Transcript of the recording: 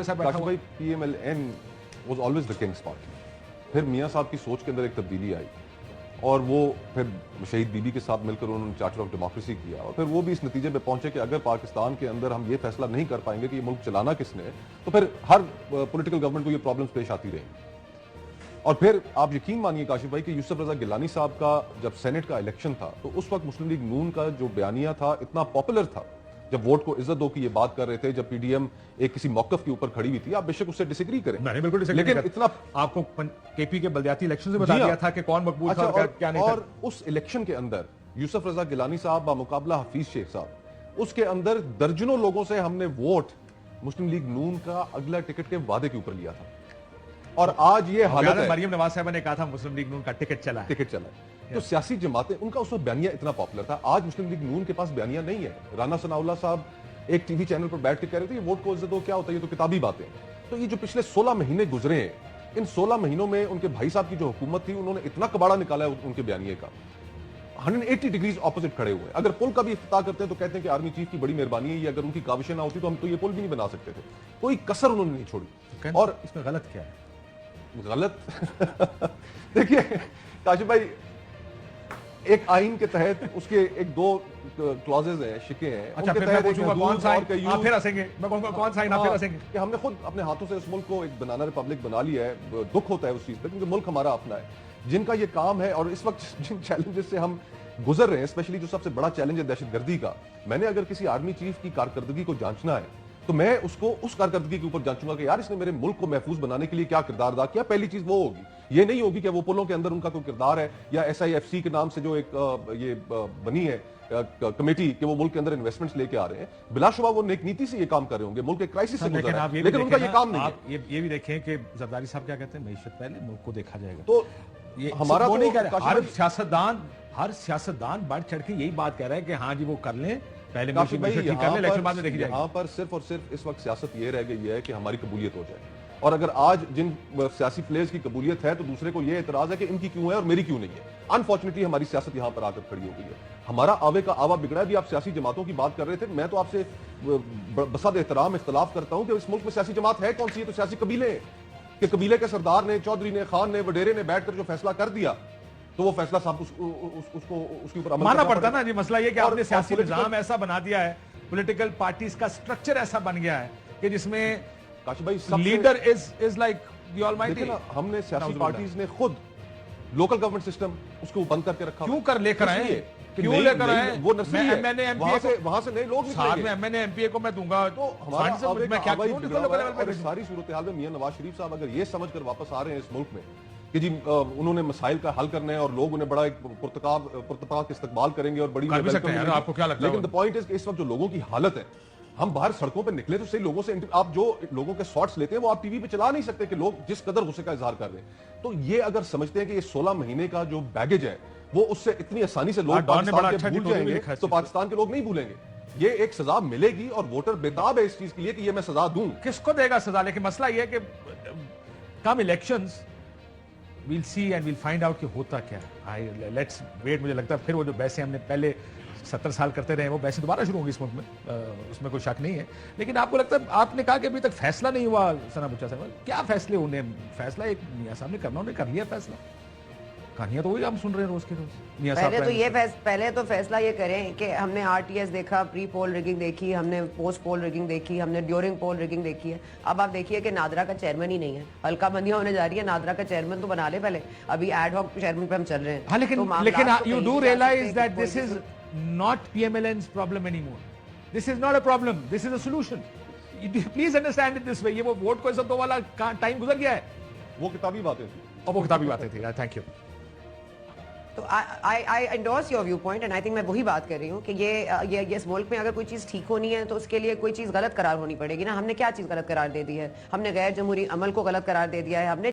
काशिफ भाई, PMLN was always the king's party. फिर मियाँ साहब की सोच के अंदर एक तब्दीली आई और वो फिर शहीद बीबी के साथ मिलकर उन्होंने चार्टर ऑफ डेमोक्रेसी किया और फिर वो भी इस नतीजे पे पहुंचे कि अगर पाकिस्तान के अंदर हम ये फैसला नहीं कर पाएंगे कि ये मुल्क चलाना किसने है तो फिर हर पॉलिटिकल गवर्नमेंट को ये प्रॉब्लम्स पेश आती रहेंगी। और फिर आप यकीन मानिए काशिफ भाई कि यूसुफ रजा गिलानी साहब का जब सेनेट का इलेक्शन था तो उस वक्त मुस्लिम लीग नून का जो बयानिया था इतना पॉपुलर था, जब वोट को इज्जत दो की ये बात कर रहे थे, जब पीडीएम एक किसी मौकफ के ऊपर खड़ी हुई थी, आप बेशक उससे डिसएग्री करें, नहीं बिल्कुल डिसएग्री लेकिन इतना आपको केपी के बलदियाती इलेक्शन से बता दिया था कि कौन मकबूल था और क्या नहीं था। और उस इलेक्शन के अंदर यूसुफ रजा गिलानी साहब बा मुकाबला हफीज शेख साहब, उसके अंदर दर्जनों लोगों से हमने वोट मुस्लिम लीग नून का अगला टिकट के वादे के ऊपर लिया था और आज ये हालत है। मरियम नवाज साहब ने कहा था मुस्लिम लीग नून का टिकट चला है। तो सियासी जमातें, उनका उस वक्त बयानिया इतना पॉपुलर था, आज मुस्लिम लीग नून के पास बयानिया नहीं है। राना सनाउल्लाह साहब एक टीवी चैनल पर बैठ के कह रहे थे ये वोट को इज्जत दो क्या होता है, ये तो किताबी बातें। तो ये जो पिछले 16 महीने गुजरे हैं, इन 16 महीनों में उनके भाई साहब की जो हुकूमत थी उन्होंने इतना कबाड़ा निकाला है उनके बयानिए का, 180 डिग्रीज ऑपोजिट खड़े हुए। अगर पुल का भी इफ्तिताह करते हैं तो कहते हैं कि आर्मी चीफ की बड़ी मेहरबानी है, ये अगर उनकी काविशें ना होती तो हम तो ये पुल भी नहीं बना सकते थे। कोई कसर उन्होंने नहीं छोड़ी। और इसमें गलत क्या है? गलत देखिए काशिफ भाई, एक आइन के तहत उसके एक दो क्लॉजेज हैं, शिके हैं। अच्छा, फिर मैं पूछूंगा कौन सा आइन आप फिर हंसेंगे, मैं कहूंगा कौन सा आइन आप फिर हंसेंगे कि हमने खुद अपने हाथों से उस मुल्क को एक बनाना रिपब्लिक बना लिया है। दुख होता है उस चीज पे क्योंकि मुल्क हमारा अपना है, जिनका ये काम है। और इस वक्त जिन चैलेंजेस से हम गुजर रहे हैं, स्पेशली जो सबसे बड़ा चैलेंज है दहशतगर्दी का, मैंने अगर किसी आर्मी चीफ की कारकर्दगी को जांचना है तो मैं उसको उस कारकर्दगी के ऊपर जांचूंगा कि यार इसने मेरे मुल्क को महफूज बनाने के लिए क्या किरदार अदा किया। पहली चीज वो होगी, ये नहीं होगी कि वो पुलों के अंदर उनका कोई किरदार है या SIFC के नाम से जो एक ये बनी है कमेटी कि वो मुल्क के अंदर इन्वेस्टमेंट्स लेके आ रहे हैं। बिलाशुबा वो नेक नीति से ये काम कर रहे होंगे, मुल्क एक क्राइसिस से गुजर रहा है, लेकिन उनका ये काम नहीं है। ये भी देखें कि जरदारी साहब क्या कहते हैं, मईशत पहले मुल्क को देखा जाएगा। तो ये हमारा वो नहीं कह रहा, हर सियासतदान बढ़ चढ़ के यही बात कह रहा है कि हाँ जी वो कर लें, पहले काशिफ भाई देखी यहाँ पर सिर्फ और सिर्फ इस वक्त सियासत ये रह गई है कि हमारी कबूलियत हो जाए। और अगर आज जिन सियासी प्लेयर्स की कबूलियत है तो दूसरे को ये एतराज है कि इनकी क्यों है और मेरी क्यों नहीं है। अनफॉर्चुनेटली हमारी सियासत यहाँ पर आकर खड़ी हो गई है, हमारा आवे का आवा बिगड़ा है। भी आप सियासी जमातों की बात कर रहे थे, मैं तो आपसे बसद एहतराम इख्तलाफ करता हूँ कि इस मुल्क में सियासी जमात है कौन सी है, तो सियासी कबीले कि कबीले के सरदार ने, चौधरी ने, खान ने, वडेरे ने बैठकर जो फैसला कर दिया तो वो फैसला साहब उसको उसके ऊपर मानना पड़ता ना जी। मसला ये कि आपने सियासी निजाम ऐसा बना दिया है, पॉलिटिकल पार्टीज का स्ट्रक्चर ऐसा बन गया है कि जिसमें काशिफ भाई leader is like the almighty. हमने सियासी पार्टीज ने खुद लोकल गवर्नमेंट सिस्टम उसको बंद करके रखा। क्यों कर लेकर आए, क्यों लेकर आए? वो नस्ली है, वहां से नए लोग निकलेंगे। MNA MPA को मैं दूंगा तो हमारा सारी सूरत हाल में मियां नवाज शरीफ साहब अगर ये समझकर वापस आ रहे हैं इस मुल्क में कि जी उन्होंने मसाइल का हल करना है और लोग उन्हें बड़ा एक पुरतकाब इस्तकबाल करेंगे और बड़ी आपको क्या लगता है? लेकिन द पॉइंट इज कि इस वक्त जो लोगों की हालत है, हम बाहर सड़कों पर निकले तो सही लोगों से आप जो लोगों के शॉट्स लेते हैं वो आप टीवी पे चला नहीं सकते कि लोग जिस कदर गुस्से का इजहार कर रहे हैं। तो ये अगर समझते हैं कि ये 16 महीने का जो बैगेज है वो उससे इतनी आसानी से लोग पाकिस्तान के भूल जाएंगे तो पाकिस्तान के लोग नहीं भूलेंगे। ये एक सजा मिलेगी और वोटर बेताब है इस चीज के लिए कि ये मैं सजा दूं। किसको देगा सजा? लेकिन मसला ये है कि कम elections we'll see and we'll find out कि होता क्या है। Let's wait. मुझे लगता है फिर वो जो बहसें हमने पहले 70 साल करते रहे वो बहसें दोबारा शुरू होंगी इस मुल्क में, उसमें कोई शक नहीं है। लेकिन आपको लगता है, आपने कहा कि अभी तक फैसला नहीं हुआ सना बुच्चा साहब, क्या फैसले उन्हें फैसला एक मियां साहब ने करना, उन्हें कर लिया फैसला। कहानियां तो वही हम सुन रहे हैं रोज के रोज। पहले तो फैसला ये करें कि हमने RTS देखा, प्री पोल रिगिंग देखी, हमने पोस्ट पोल रिगिंग देखी, हमने ड्यूरिंग पोल रिगिंग देखी है। अब आप देखिए कि नादरा का चेयरमैन ही नहीं है, हल्का बंदियां होने जा रही है। नादरा का चेयरमैन तो बना ले पहले, अभी एड हॉक चेयरमैन पे हम चल रहे हैं। हाँ, लेकिन you do realise that this is not PMLN's problem anymore. This is not a problem, this is a solution. Please understand it this way. ये वो वोट को इज्जत दो वाला टाइम गुजर गया है, वो किताबी बातें थी और वो किताबी बातें थी। Thank you. तो I endorse your view point and I think मैं वही बात कर रही हूँ कि ये इस मुल्क में अगर कोई चीज़ ठीक होनी है तो उसके लिए कोई चीज़ गलत करार होनी पड़ेगी ना। हमने क्या चीज़ गलत करार दे दी है? हमने गैर जमहूरी अमल को गलत करार दे दिया है, हमने